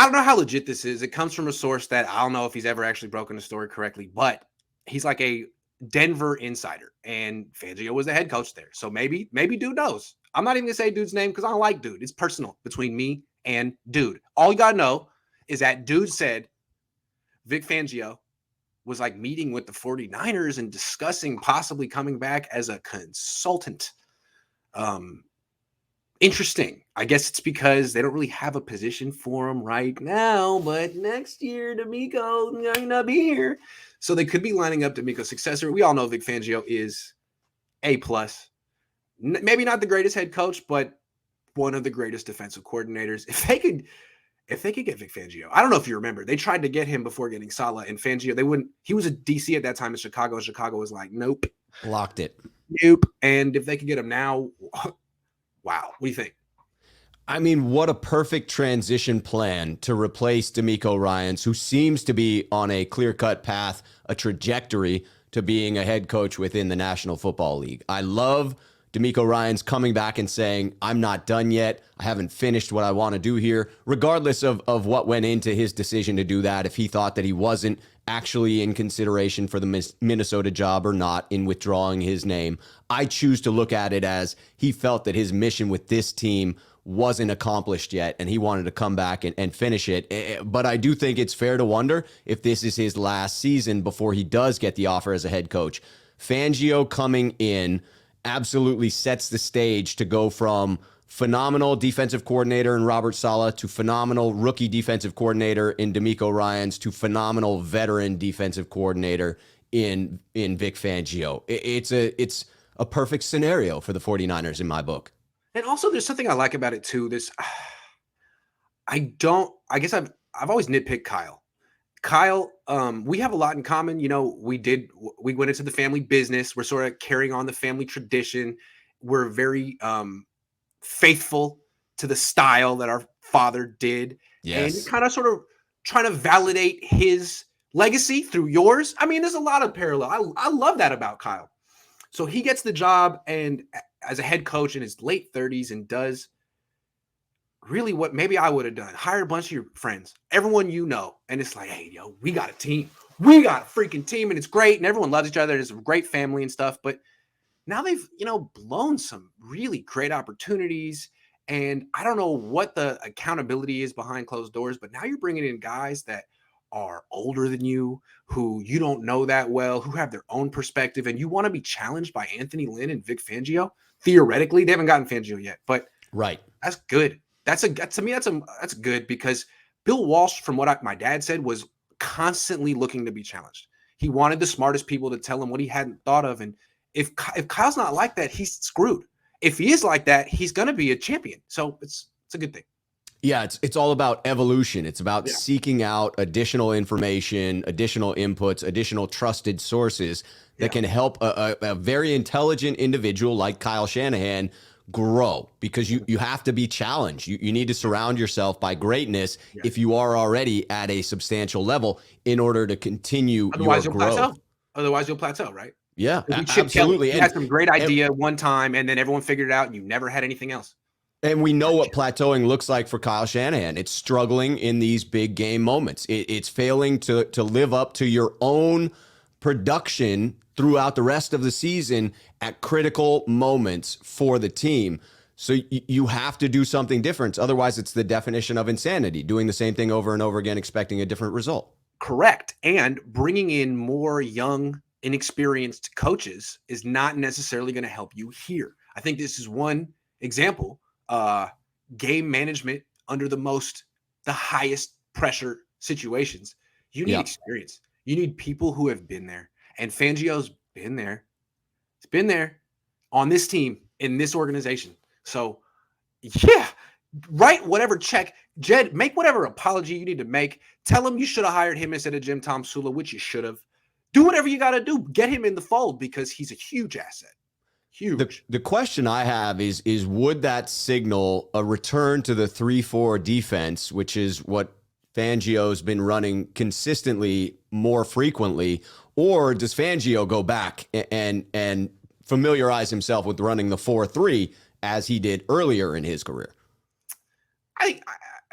don't know how legit this is. It comes from a source that I don't know if he's ever actually broken the story correctly, but he's like a Denver insider, and Fangio was the head coach there. So maybe dude knows. I'm not even gonna say dude's name because I don't like dude. It's personal between me and dude. All you gotta know is that dude said Vic Fangio was like meeting with the 49ers and discussing possibly coming back as a consultant. Interesting. I guess it's because they don't really have a position for him right now, but next year, D'Amico might not be here. So they could be lining up D'Amico's successor. We all know Vic Fangio is A+. Maybe not the greatest head coach, but one of the greatest defensive coordinators. If they could get Vic Fangio, I don't know if you remember, they tried to get him before getting Saleh and Fangio. They wouldn't. He was a DC at that time in Chicago, and Chicago was like, nope, blocked it. Nope. And if they could get him now, wow. What do you think? I mean, what a perfect transition plan to replace D'Amico Ryans, who seems to be on a clear-cut path, a trajectory to being a head coach within the National Football League. I love D'Amico Ryans coming back and saying, I'm not done yet. I haven't finished what I want to do here, regardless of what went into his decision to do that, if he thought that he wasn't actually in consideration for the Minnesota job or not in withdrawing his name. I choose to look at it as he felt that his mission with this team wasn't accomplished yet, and he wanted to come back and finish it. But I do think it's fair to wonder if this is his last season before he does get the offer as a head coach. Fangio coming in absolutely sets the stage to go from phenomenal defensive coordinator in Robert Saleh to phenomenal rookie defensive coordinator in D'Amico Ryans to phenomenal veteran defensive coordinator in Vic Fangio. It's a perfect scenario for the 49ers in my book. And also there's something I like about it too. I guess I've always nitpicked Kyle. Kyle, we have a lot in common. You know, we went into the family business. We're sort of carrying on the family tradition. We're very faithful to the style that our father did. Yes. And kind of sort of trying to validate his legacy through yours. I mean, there's a lot of parallel. I love that about Kyle. So he gets the job and as a head coach in his late 30s and does really what maybe I would have done. Hire a bunch of your friends, everyone you know. And it's like, hey, yo, we got a team. We got a freaking team and it's great. And everyone loves each other. There's a great family and stuff. But now they've, blown some really great opportunities. And I don't know what the accountability is behind closed doors, but now you're bringing in guys that are older than you, who you don't know that well, who have their own perspective. And you want to be challenged by Anthony Lynn and Vic Fangio. Theoretically, they haven't gotten Fangio yet, but right. That's good. That's good because Bill Walsh, from what my dad said, was constantly looking to be challenged. He wanted the smartest people to tell him what he hadn't thought of. And if Kyle's not like that, he's screwed. If he is like that, he's going to be a champion. So it's a good thing. Yeah, it's all about evolution. It's about seeking out additional information, additional inputs, additional trusted sources that can help a very intelligent individual like Kyle Shanahan grow, because you have to be challenged. You need to surround yourself by greatness if you are already at a substantial level in order to continue your growth. Otherwise, you'll plateau, right? Yeah, absolutely. You had some great idea one time, and then everyone figured it out, and you never had anything else. And we know what plateauing looks like for Kyle Shanahan. It's struggling in these big game moments. It's failing to live up to your own production throughout the rest of the season at critical moments for the team. So you have to do something different. Otherwise, it's the definition of insanity, doing the same thing over and over again, expecting a different result. Correct. And bringing in more young, inexperienced coaches is not necessarily going to help you here. I think this is one example. Game management under the highest pressure situations. You need experience. You need people who have been there. And Fangio's been there. He's been there on this team, in this organization. So, write whatever check. Jed, make whatever apology you need to make. Tell him you should have hired him instead of Jim Tom Sula, which you should have. Do whatever you got to do. Get him in the fold because he's a huge asset. Huge. The question I have is would that signal a return to the 3-4 defense, which is what Fangio's been running consistently more frequently, or does Fangio go back and familiarize himself with running the 4-3 as he did earlier in his career?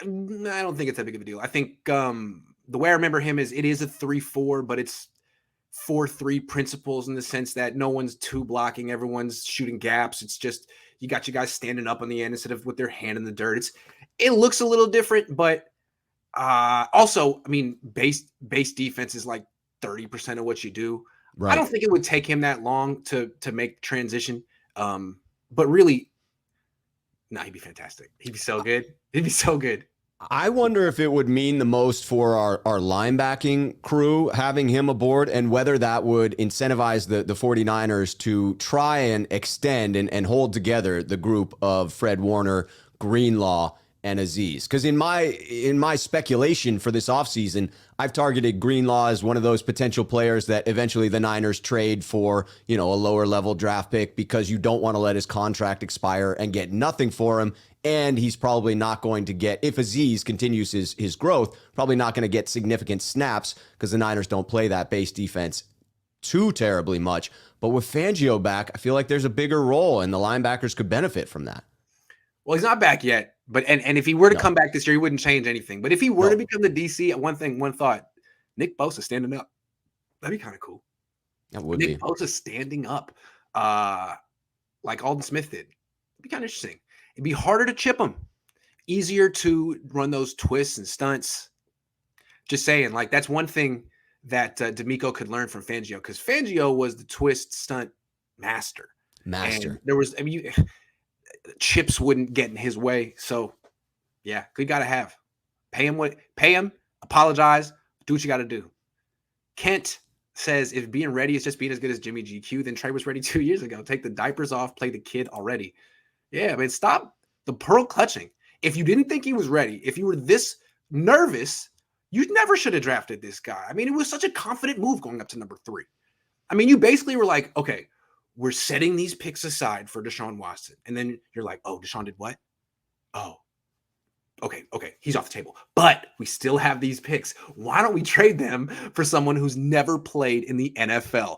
I don't think it's that big of a deal. I think the way I remember him is it is a 3-4, but it's 4-3 principles in the sense that no one's two blocking, everyone's shooting gaps. It's just you got you guys standing up on the end instead of with their hand in the dirt. It looks a little different, but also, I mean, base defense is like 30% of what you do. I Right. don't think it would take him that long to make transition. But really, no, he'd be fantastic. He'd be so good. He'd be so good. I wonder if it would mean the most for our linebacking crew having him aboard, and whether that would incentivize the 49ers to try and extend and hold together the group of Fred Warner, Greenlaw, and Aziz. Because in my speculation for this offseason, I've targeted Greenlaw as one of those potential players that eventually the Niners trade for, a lower level draft pick, because you don't want to let his contract expire and get nothing for him. And he's probably not going to get, if Aziz continues his growth, probably not going to get significant snaps because the Niners don't play that base defense too terribly much. But with Fangio back, I feel like there's a bigger role and the linebackers could benefit from that. Well, he's not back yet, but and if he were to No. come back this year, he wouldn't change anything. But if he were No. to become the DC, one thought, Nick Bosa standing up, that'd be kind of cool. That would Nick be. Bosa standing up, like Alden Smith did. It'd be kind of interesting. It'd be harder to chip him, easier to run those twists and stunts. Just saying, like that's one thing that D'Amico could learn from Fangio, because Fangio was the twist stunt master. And there was, chips wouldn't get in his way. So, yeah, good guy to have. Pay him, apologize, do what you got to do. Kent says if being ready is just being as good as Jimmy GQ, then Trey was ready 2 years ago. Take the diapers off, play the kid already. Yeah, man, stop the pearl clutching. If you didn't think he was ready, if you were this nervous, you never should have drafted this guy. I mean, it was such a confident move going up to number 3. I mean, you basically were like, okay, we're setting these picks aside for Deshaun Watson. And then you're like, oh, Deshaun did what? Oh, okay, he's off the table. But we still have these picks. Why don't we trade them for someone who's never played in the NFL?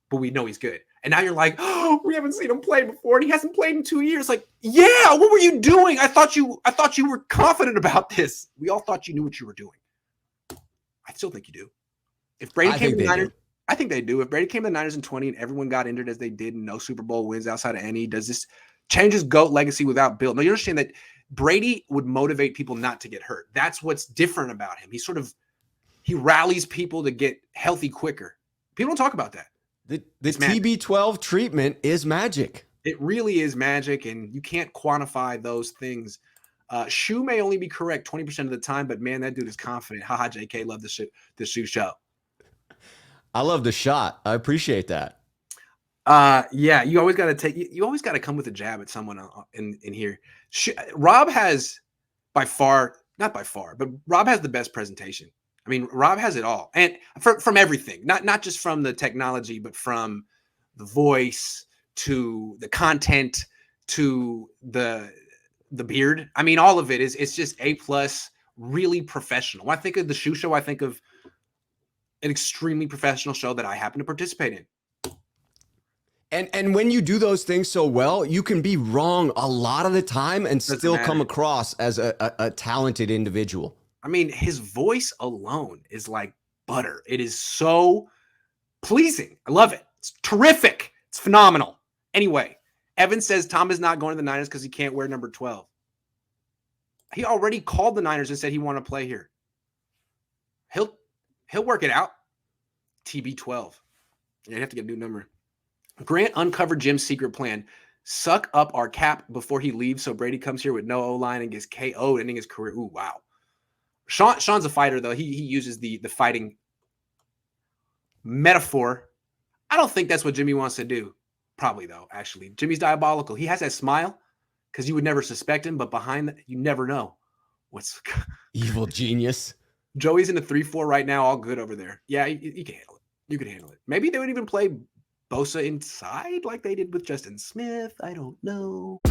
But we know he's good. And now you're like, oh, we haven't seen him play before, and he hasn't played in 2 years. Like, yeah, what were you doing? I thought you were confident about this. We all thought you knew what you were doing. I still think you do. If Brady came to the Niners, I think they do. If Brady came to the Niners in 20 and everyone got injured as they did and no Super Bowl wins outside of any, does this change his GOAT legacy without Bill? No, you understand that Brady would motivate people not to get hurt. That's what's different about him. He rallies people to get healthy quicker. People don't talk about that. The TB12 treatment is magic. It really is magic, and you can't quantify those things. Schuh may only be correct 20% of the time, but man, that dude is confident. Haha, JK, love the Schuh show. I love the shot. I appreciate that. Yeah, you always got to come with a jab at someone in here. Rob has not by far, but Rob has the best presentation. I mean, Rob has it all, and from everything, not just from the technology, but from the voice to the content to the beard. I mean, all of it it's just A+, really professional. When I think of the Schuh show, I think of an extremely professional show that I happen to participate in. And when you do those things so well, you can be wrong a lot of the time and still come across as a talented individual. I mean, his voice alone is like butter. It is so pleasing. I love it. It's terrific. It's phenomenal. Anyway, Evan says Tom is not going to the Niners because he can't wear number 12. He already called the Niners and said he wanted to play here. He'll work it out. TB12. You have to get a new number. Grant uncovered Jim's secret plan. Suck up our cap before he leaves so Brady comes here with no O-line and gets KO'd, ending his career. Ooh, wow. Sean's a fighter, though. He uses the fighting metaphor. I don't think that's what Jimmy wants to do. Probably, though, actually. Jimmy's diabolical. He has that smile because you would never suspect him, but behind that, you never know. What's evil genius? Joey's in the 3-4 right now, all good over there. Yeah, you can handle it. You can handle it. Maybe they would even play Bosa inside like they did with Justin Smith. I don't know.